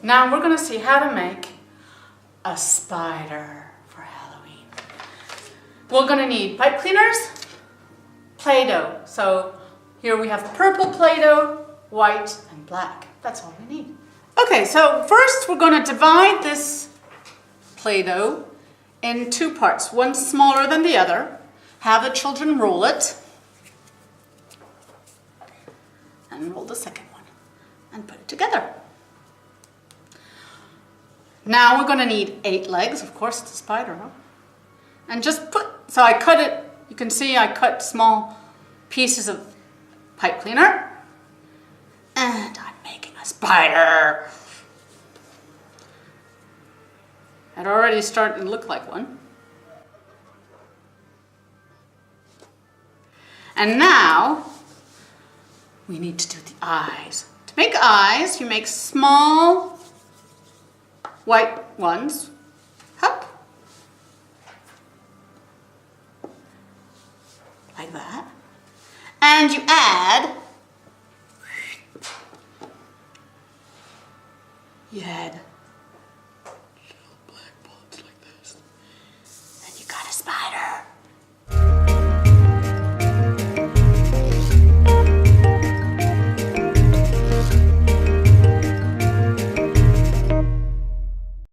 Now we're going to see how to make a spider for Halloween. We're going to need pipe cleaners, Play-Doh. So here we have purple Play-Doh, white and black. That's all we need. Okay, so first we're going to divide this Play-Doh in two parts, one smaller than the other. Have the children roll it and roll the second one and put it together. Now we're going to need 8 legs, of course it's a spider, huh? And just so I cut it, you can see I cut small pieces of pipe cleaner and I'm making a spider. It already started to look like one. And now we need to do the eyes. To make eyes, you make small white ones. Hup. Like that. And you add